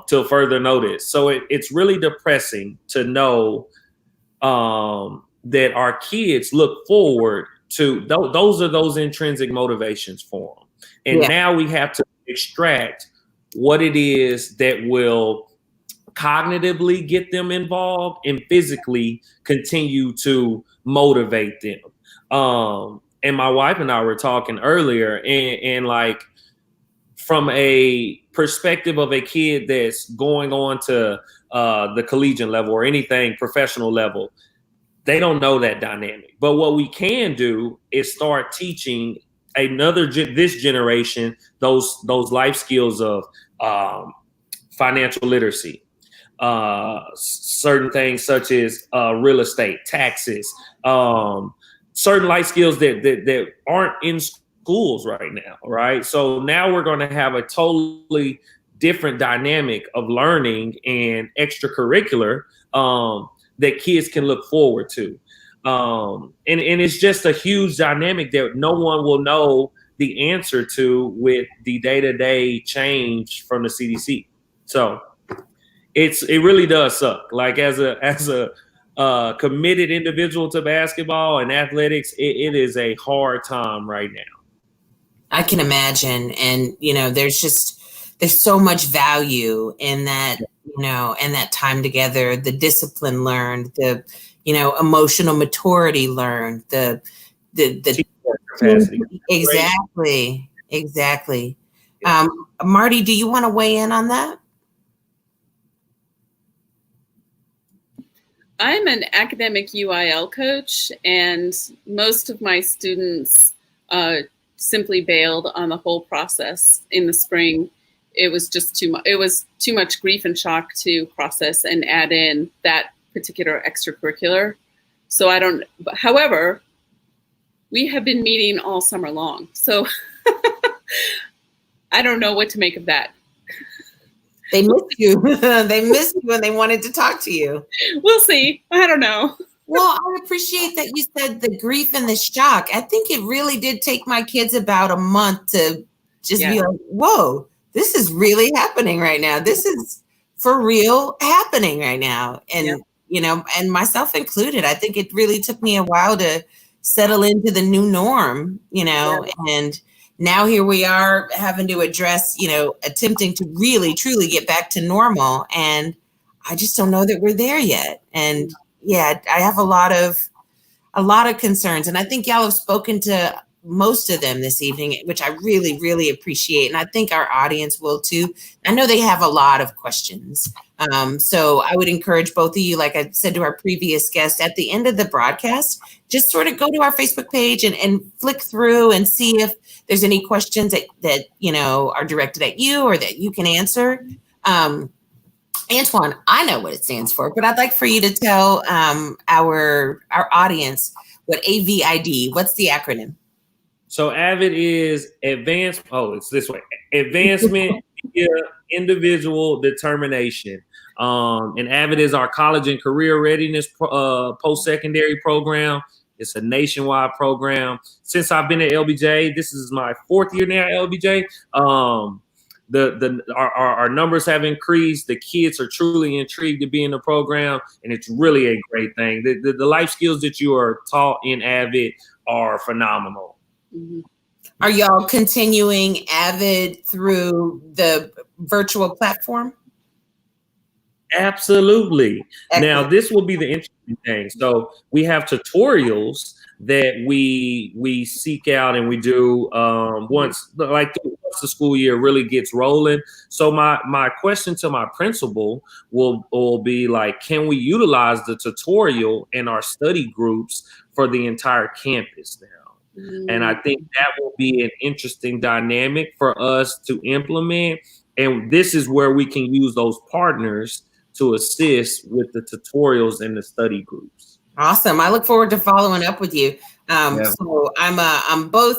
till further notice. So it's really depressing to know that our kids look forward to those intrinsic motivations for them. And now we have to extract what it is that will cognitively get them involved and physically continue to motivate them. And my wife and I were talking earlier and like from a perspective of a kid that's going on to the collegiate level or anything professional level, they don't know that dynamic. But what we can do is start teaching this generation those life skills of financial literacy, certain things such as real estate, taxes, certain life skills that aren't in schools right now, right? So now we're going to have a totally different dynamic of learning and extracurricular that kids can look forward to. And it's just a huge dynamic that no one will know the answer to with the day-to-day change from the CDC. So it really does suck. Like as a committed individual to basketball and athletics, it is a hard time right now. I can imagine. And, there's so much value in that, and that time together, the discipline learned, the, emotional maturity learned, the capacity. Exactly. Marty, do you want to weigh in on that? I'm an academic UIL coach, and most of my students simply bailed on the whole process in the spring. It was just too much. It was too much grief and shock to process and add in that particular extracurricular. So I don't. However, we have been meeting all summer long, so I don't know what to make of that. They missed you. They missed you and they wanted to talk to you. We'll see. I don't know. Well, I appreciate that you said the grief and the shock. I think it really did take my kids about a month to just be like, whoa, this is really happening right now. This is for real happening right now. And, you know, and myself included, I think it really took me a while to settle into the new norm, you know, and now here we are having to address, you know, attempting to really, truly get back to normal. And I just don't know that we're there yet. And yeah, I have a lot of concerns. And I think y'all have spoken to most of them this evening, which I really, really appreciate. And I think our audience will too. I know they have a lot of questions. So I would encourage both of you, like I said to our previous guest, at the end of the broadcast, just sort of go to our Facebook page and flick through and see if there's any questions that you know are directed at you or that you can answer. Antoine, I know what it stands for, but I'd like for you to tell our audience what AVID, what's the acronym? So AVID is it's this way, Advancement via Individual Determination. And AVID is our college and career readiness post-secondary program. It's a nationwide program. Since I've been at LBJ, this is my 4th year now at LBJ. Our numbers have increased. The kids are truly intrigued to be in the program, and it's really a great thing. The life skills that you are taught in AVID are phenomenal. Mm-hmm. Are y'all continuing AVID through the virtual platform? Absolutely. Now, this will be the interesting thing. So we have tutorials that we seek out and we do once the school year really gets rolling. So my question to my principal will be like, can we utilize the tutorial in our study groups for the entire campus now? And I think that will be an interesting dynamic for us to implement. And this is where we can use those partners to assist with the tutorials and the study groups. Awesome. I look forward to following up with you. So I'm both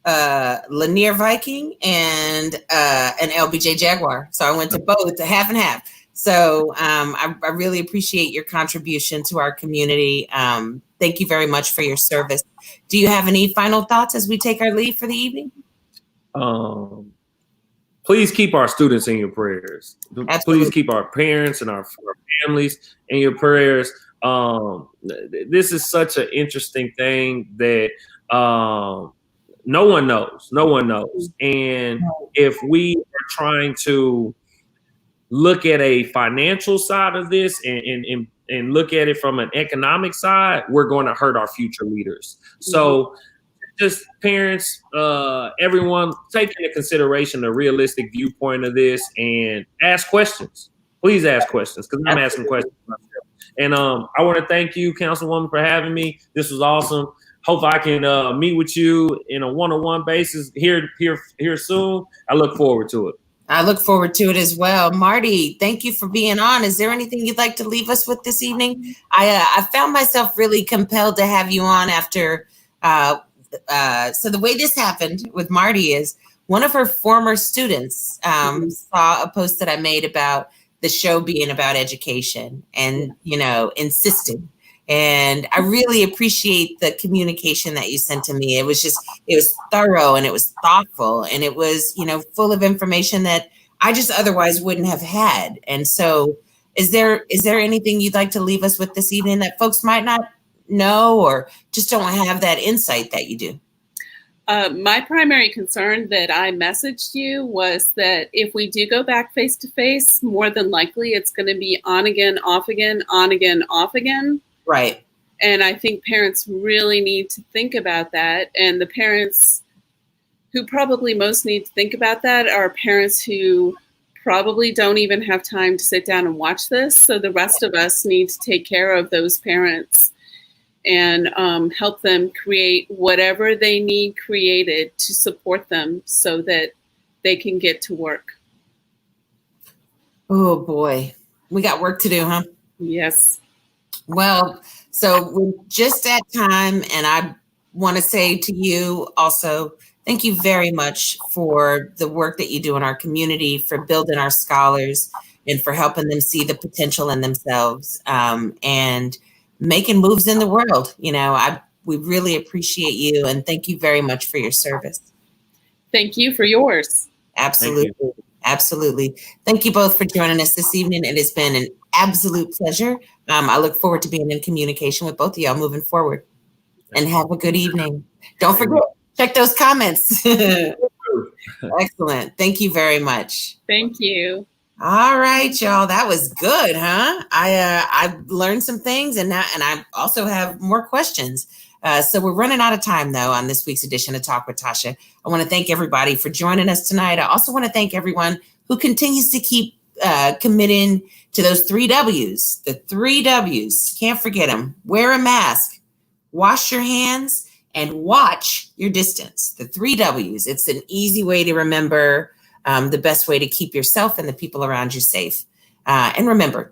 Lanier Viking and an LBJ Jaguar. So I went to both, a half and half. So I really appreciate your contribution to our community. Thank you very much for your service. Do you have any final thoughts as we take our leave for the evening? Please keep our students in your prayers. Absolutely. Please keep our parents and our families in your prayers. This is such an interesting thing that no one knows. No one knows. And if we are trying to look at a financial side of this and look at it from an economic side, we're going to hurt our future leaders. So just parents, everyone, take into consideration the realistic viewpoint of this and ask questions. Please ask questions, because I'm asking questions myself. And I want to thank you, Councilwoman, for having me. This was awesome. Hope I can meet with you in a one-on-one basis here soon. I look forward to it. I look forward to it as well. Marty, thank you for being on. Is there anything you'd like to leave us with this evening? I found myself really compelled to have you on after. So the way this happened with Marty is one of her former students saw a post that I made about the show being about education and, you know, insisting. And I really appreciate the communication that you sent to me. It was thorough and it was thoughtful and it was, you know, full of information that I just otherwise wouldn't have had. And so is there anything you'd like to leave us with this evening that folks might not know or just don't have that insight that you do? My primary concern that I messaged you was that if we do go back face to face, more than likely it's going to be on again, off again, on again, off again. Right. And I think parents really need to think about that. And the parents who probably most need to think about that are parents who probably don't even have time to sit down and watch this. So the rest of us need to take care of those parents and help them create whatever they need created to support them so that they can get to work. Oh boy, we got work to do, huh? Yes. Well, so we're just at time, and I want to say to you also, thank you very much for the work that you do in our community, for building our scholars, and for helping them see the potential in themselves, and making moves in the world. We really appreciate you, and thank you very much for your service. Thank you for yours. Absolutely. Absolutely. Thank you both for joining us this evening. It has been an absolute pleasure. I look forward to being in communication with both of y'all moving forward. And have a good evening. Don't forget, check those comments. Excellent. Thank you very much. Thank you. All right, y'all. That was good, huh? I learned some things, and I also have more questions. So we're running out of time, though, on this week's edition of Talk with Tasha. I want to thank everybody for joining us tonight. I also want to thank everyone who continues to keep committing to those 3 W's. The 3 W's. Can't forget them. Wear a mask, wash your hands, and watch your distance. The 3 W's. It's an easy way to remember, the best way to keep yourself and the people around you safe. And remember,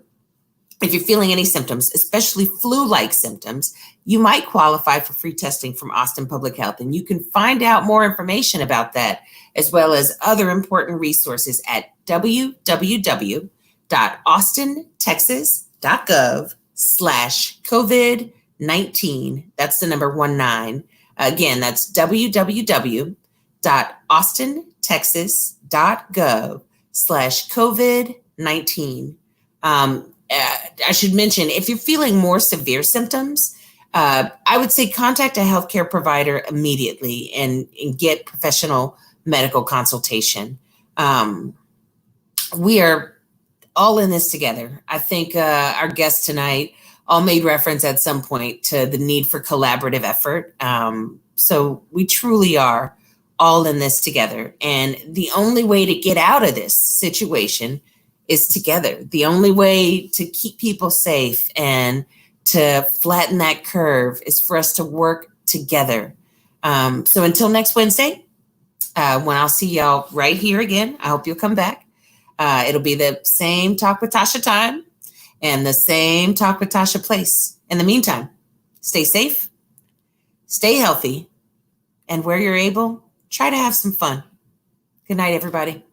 if you're feeling any symptoms, especially flu-like symptoms, you might qualify for free testing from Austin Public Health. And you can find out more information about that, as well as other important resources at www.austintexas.gov/COVID-19. That's the number 19. Again, that's www.austintexas.gov/COVID-19. I should mention, if you're feeling more severe symptoms, I would say contact a healthcare provider immediately and get professional medical consultation. We are all in this together. I think our guests tonight all made reference at some point to the need for collaborative effort. So we truly are all in this together. And the only way to get out of this situation is together. The only way to keep people safe and to flatten that curve is for us to work together. So until next Wednesday, when I'll see y'all right here again, I hope you'll come back. It'll be the same Talk with Tasha time and the same Talk with Tasha place. In the meantime, stay safe, stay healthy, and where you're able, try to have some fun. Good night, everybody.